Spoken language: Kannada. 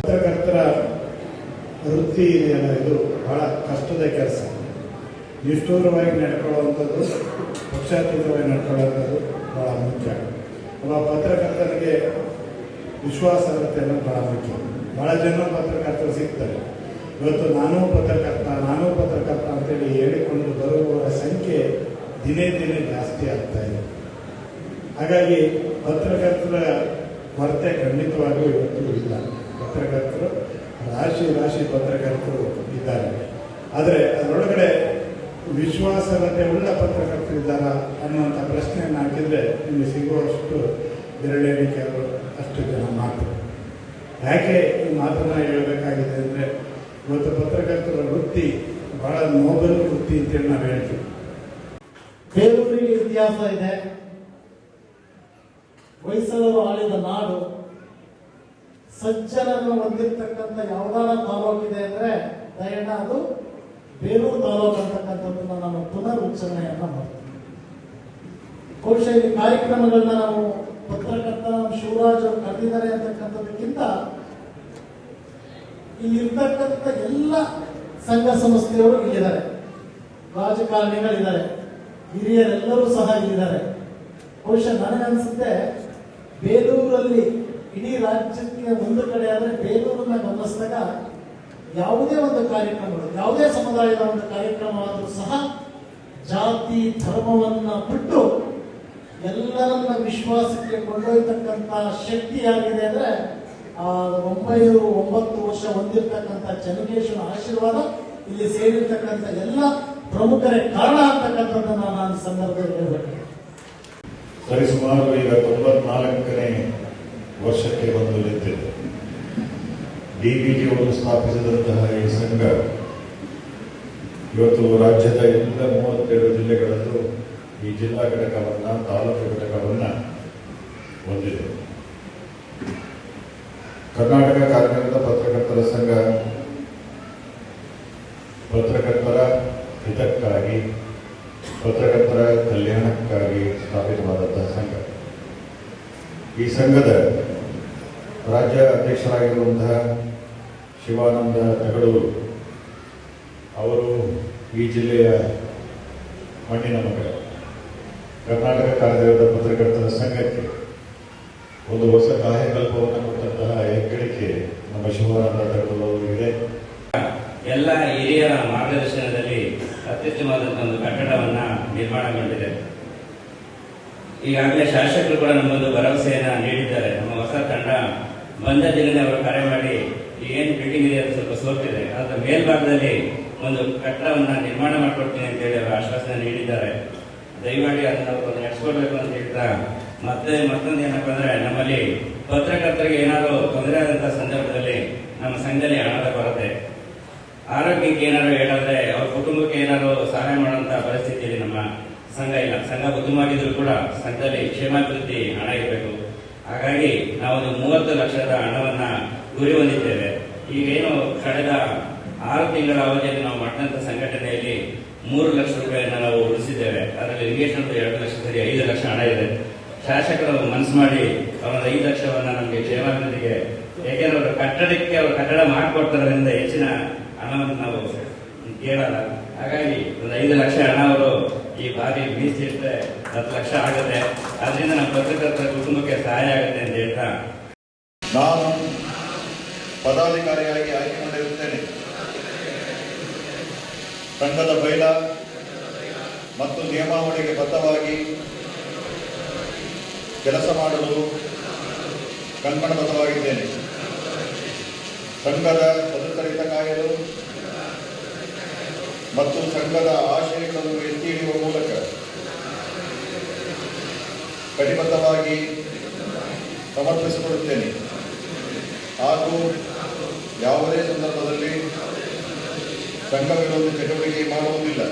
ಪತ್ರಕರ್ತರ ವೃತ್ತಿ ಇದೆಯಲ್ಲ, ಇದು ಬಹಳ ಕಷ್ಟದ ಕೆಲಸ. ನಿಷ್ಠೂರವಾಗಿ ನಡ್ಕೊಳ್ಳುವಂಥದ್ದು, ಪಕ್ಷಾತೀತವಾಗಿ ನಡ್ಕೊಳ್ಳುವಂಥದ್ದು ಬಹಳ ಮುಖ್ಯ. ಒಬ್ಬ ಪತ್ರಕರ್ತನಿಗೆ ವಿಶ್ವಾಸಾರ್ಹತೆ ಅನ್ನೋದು ಬಹಳ ಮುಖ್ಯ. ಬಹಳ ಜನ ಪತ್ರಕರ್ತರು ಸಿಗ್ತಾರೆ. ಇವತ್ತು ನಾನೂ ಪತ್ರಕರ್ತ ಅಂತೇಳಿ ಹೇಳಿಕೊಂಡು ಬರುವವರ ಸಂಖ್ಯೆ ದಿನೇ ದಿನೇ ಜಾಸ್ತಿ ಆಗ್ತಾ ಇದೆ. ಹಾಗಾಗಿ ಪತ್ರಕರ್ತರ ಕೊರತೆ ಖಂಡಿತವಾಗಿಯೂ ಇವತ್ತು ಇಲ್ಲ. ಪತ್ರಕರ್ತರು ರಾಶಿ ಪತ್ರಕರ್ತರು ಇದ್ದಾರೆ. ಆದರೆ ಅದರೊಳಗಡೆ ವಿಶ್ವಾಸಾರ್ಹತೆ ಉಳ್ಳ ಪತ್ರಕರ್ತರು ಇದ್ದಾರಾ ಅನ್ನುವಂಥ ಪ್ರಶ್ನೆಯನ್ನು ಹಾಕಿದರೆ ನಿಮಗೆ ಸಿಗುವಷ್ಟು ಬೆರಳೆಣಿಕೆ ಅಷ್ಟು ಜನ ಮಾತು. ಯಾಕೆ ಈ ಮಾತನ್ನು ಹೇಳಬೇಕಾಗಿದೆ ಅಂದರೆ, ಇವತ್ತು ಪತ್ರಕರ್ತರ ವೃತ್ತಿ ಬಹಳ ನೋಬಲ್ ವೃತ್ತಿ ಅಂತೇಳಿ ನಾವು ಹೇಳ್ತೀವಿ. ಬೇಲೂರಿಗೆ ಇತಿಹಾಸ ಇದೆ. ಹೊಯ್ಸಳರು ಆಳಿದ ನಾಡು. ಸಜ್ಜನರನ್ನು ಹೊಂದಿರತಕ್ಕಂಥ ಯಾವ್ದಾರ ತಾಲೂಕಿದೆ ಅಂದ್ರೆ ದಯಣ್ಣ ಅದು ಬೇಲೂರು ತಾಲೂಕು ಅಂತಕ್ಕಂಥದ್ದನ್ನ ನಾನು ಪುನರ್ ಉಚ್ಚರಣೆಯನ್ನ ಮಾಡ್ತೀನಿ. ಬಹುಶಃ ಈ ಕಾರ್ಯಕ್ರಮಗಳನ್ನ ನಾವು ಪತ್ರಕರ್ತ ಶಿವರಾಜ್ ಅವರು ಕರೆದಿದ್ದಾರೆ ಅಂತಕ್ಕಂಥದಕ್ಕಿಂತ ಇಲ್ಲಿರ್ತಕ್ಕಂಥ ಎಲ್ಲ ಸಂಘ ಸಂಸ್ಥೆಯವರು ಇಲ್ಲಿದ್ದಾರೆ, ರಾಜಕಾರಣಿಗಳಿದ್ದಾರೆ, ಹಿರಿಯರೆಲ್ಲರೂ ಸಹ ಇಲ್ಲಿದ್ದಾರೆ. ಬಹುಶಃ ನನಗನ್ಸುತ್ತೆ ಬೇಲೂರಲ್ಲಿ ಇಡೀ ರಾಜ್ಯಕ್ಕೆ ಒಂದು ಕಡೆ ಆದರೆ ಬೇಲೂರನ್ನ ಗಮನಿಸಿದಾಗ ಯಾವುದೇ ಒಂದು ಕಾರ್ಯಕ್ರಮಗಳು, ಯಾವುದೇ ಸಮುದಾಯದ ಒಂದು ಕಾರ್ಯಕ್ರಮ ಆದರೂ ಸಹ ಜಾತಿ ಧರ್ಮವನ್ನ ಬಿಟ್ಟು ಎಲ್ಲರನ್ನ ವಿಶ್ವಾಸಕ್ಕೆ ಕೊಂಡೊಯ್ತಕ್ಕಂಥ ಶಕ್ತಿ ಯಾರಿದೆ ಅಂದ್ರೆ 909 ವರ್ಷ ಹೊಂದಿರತಕ್ಕಂಥ ಚೆನ್ನಕೇಶ್ವರ ಆಶೀರ್ವಾದ ಇಲ್ಲಿ ಸೇರಿರ್ತಕ್ಕಂಥ ಎಲ್ಲ ಪ್ರಮುಖರೇ ಕಾರಣ ಅಂತಕ್ಕಂಥದ್ದನ್ನ ನಾನು ಸಂದರ್ಭದಲ್ಲಿ ಹೇಳ್ಬೇಕು. ಸರಿಸುಮಾರು ಈಗ 94ನೇ ವರ್ಷಕ್ಕೆ ಬಂದು ನಿಂತಿದೆ. ಡಿಬಿಜಿಯವರು ಸ್ಥಾಪಿಸಿದಂತಹ ಈ ಸಂಘ ಇವತ್ತು ರಾಜ್ಯದ ಎಲ್ಲ 32 ಜಿಲ್ಲೆಗಳಲ್ಲೂ ಈ ಜಿಲ್ಲಾ ಘಟಕವನ್ನು, ತಾಲೂಕು ಘಟಕವನ್ನು ಹೊಂದಿದೆ. ಕರ್ನಾಟಕ ಕಾರ್ಯನಿರತ ಪತ್ರಕರ್ತರ ಸಂಘ ಪತ್ರಕರ್ತರ ಹಿತಕ್ಕಾಗಿ, ಪತ್ರಕರ್ತರ ಕಲ್ಯಾಣಕ್ಕಾಗಿ ಸ್ಥಾಪಿತವಾದಂತಹ ಸಂಘ. ಈ ಸಂಘದ ರಾಜ್ಯ ಅಧ್ಯಕ್ಷರಾಗಿರುವಂತಹ ಶಿವಾನಂದ ತಗಡೂರು ಅವರು ಈ ಜಿಲ್ಲೆಯ ಮಣ್ಣಿನ ಮಗ. ಕರ್ನಾಟಕ ಕಾರ್ಯನಿರತ ಪತ್ರಕರ್ತರ ಸಂಘಕ್ಕೆ ಒಂದು ಹೊಸ ಕಾಯಕಲ್ಪವನ್ನು ಕೊಟ್ಟಂತಹ ಹೆಗ್ಗಳಿಕೆ ನಮ್ಮ ಶಿವಾನಂದ ತಗಡೂರು ಅವರಿಗೆ. ಎಲ್ಲ ಹಿರಿಯರ ಮಾರ್ಗದರ್ಶನದಲ್ಲಿ ಅತ್ಯುತ್ತಮವಾದಂತಹ ಒಂದು ಕಟ್ಟಡವನ್ನ ನಿರ್ಮಾಣಗೊಂಡಿದೆ. ಈಗಾಗಲೇ ಶಾಸಕರು ಕೂಡ ನಮ್ಮೊಂದು ಭರವಸೆಯನ್ನ ನೀಡಿದ್ದಾರೆ. ನಮ್ಮ ಹೊಸ ತಂಡ ಬಂದ ದಿನನೇ ಅವರು ಕರೆ ಮಾಡಿ ಏನು ಬಿಲ್ಡಿಂಗ್ ಇದೆ ಅದು ಸ್ವಲ್ಪ ಸೋರ್ತಿದೆ, ಅದರ ಮೇಲ್ಭಾಗದಲ್ಲಿ ಒಂದು ಕಟ್ಟಡವನ್ನ ನಿರ್ಮಾಣ ಮಾಡಿಕೊಡ್ತೀನಿ ಅಂತ ಹೇಳಿ ಅವರು ಆಶ್ವಾಸನೆ ನೀಡಿದ್ದಾರೆ. ದಯಮಾಡಿ ಅದನ್ನ ಅವರು ನಡೆಸ್ಕೊಡ್ಬೇಕು ಅಂತ ಹೇಳ್ತಾ ಮತ್ತೊಂದು ಏನಪ್ಪಾ ಅಂದ್ರೆ, ನಮ್ಮಲ್ಲಿ ಪತ್ರಕರ್ತರಿಗೆ ಏನಾದರೂ ತೊಂದರೆ ಆದಂತಹ ಸಂದರ್ಭದಲ್ಲಿ ನಮ್ಮ ಸಂಘದಲ್ಲಿ ಹಣದ ಕೊರತೆ, ಆರೋಗ್ಯಕ್ಕೆ ಏನಾದ್ರು ಹೇಳಿದ್ರೆ ಅವ್ರ ಕುಟುಂಬಕ್ಕೆ ಏನಾದ್ರು ಸಹಾಯ ಮಾಡುವಂತಹ ಪರಿಸ್ಥಿತಿಯಲ್ಲಿ ನಮ್ಮ ಸಂಘ ಇಲ್ಲ. ಸಂಘ ಉತ್ತಮವಾಗಿದ್ರು ಕೂಡ ಸಂಘದಲ್ಲಿ ಕ್ಷೇಮಾಭಿವೃದ್ಧಿ ಹಣ ಇರಬೇಕು. ಹಾಗಾಗಿ ನಾವೊಂದು 30 ಲಕ್ಷದ ಹಣವನ್ನ ಗುರಿ ಹೊಂದಿದ್ದೇವೆ. ಈಗೇನು ಕಳೆದ 6 ತಿಂಗಳ ಅವಧಿಯಲ್ಲಿ ನಾವು ಮಾಡಿದಂತ ಸಂಘಟನೆಯಲ್ಲಿ 3 ಲಕ್ಷ ರೂಪಾಯಿಯನ್ನು ನಾವು ಉಳಿಸಿದ್ದೇವೆ. ಅದರಲ್ಲಿ ಲಿಂಗೇಶನ್ 2 ಲಕ್ಷ ಸೇರಿ 5 ಲಕ್ಷ ಹಣ ಇದೆ. ಶಾಸಕರು ಮನಸ್ಸು ಮಾಡಿ ಅವರೊಂದು 5 ಲಕ್ಷವನ್ನ ನಮಗೆ ಕ್ಷೇಮಾಭಿವೃದ್ಧಿಗೆ, ಏಕೆಂದ್ರೆ ಅವರು ಕಟ್ಟಡಕ್ಕೆ ಅವರು ಕಟ್ಟಡ ಮಾಡಿಕೊಡ್ತಾರಿಂದ ಹೆಚ್ಚಿನ ಹಣವನ್ನು ನಾವು ಕೇಳಲ್ಲ. ಹಾಗಾಗಿ ಒಂದು 5 ಲಕ್ಷ ಹಣ ಅವರು ಈ ಬಾರಿ ಮೀಸಲಿಟ್ಟರೆ 10 ಲಕ್ಷ ಆಗುತ್ತೆ. ಅದರಿಂದ ನಮ್ಮ ಪತ್ರಕರ್ತರ ಕುಟುಂಬಕ್ಕೆ ಸಹಾಯ ಆಗುತ್ತೆ ಅಂತ ಹೇಳ್ತಾ ನಾನು ಪದಾಧಿಕಾರಿಯಾಗಿ ಆಯ್ಕೆಗೊಂಡಿರುತ್ತೇನೆ. ಸಂಘದ ಬೈಲ ಮತ್ತು ನಿಯಮಾವಳಿಗೆ ಬದ್ಧವಾಗಿ ಕೆಲಸ ಮಾಡಲು ಕಂಕಣಬದ್ಧವಾಗಿದ್ದೇನೆ. ಸಂಘದ ಸದಸ್ಯರ ಹಿತ ಕಾಯಲು ಮತ್ತು ಸಂಘದ ಆಶಯಗಳನ್ನು ಎತ್ತಿ ಹಿಡಿಯುವ ಮೂಲಕ ಕಟಿಬದ್ಧವಾಗಿ ಸಮರ್ಪಿಸಿಕೊಳ್ಳುತ್ತೇನೆ ಹಾಗೂ ಯಾವುದೇ ಸಂದರ್ಭದಲ್ಲಿ ಸಂಘ ವಿರೋಧಿ ಚಟುವಟಿಕೆ ಮಾಡುವುದಿಲ್ಲ.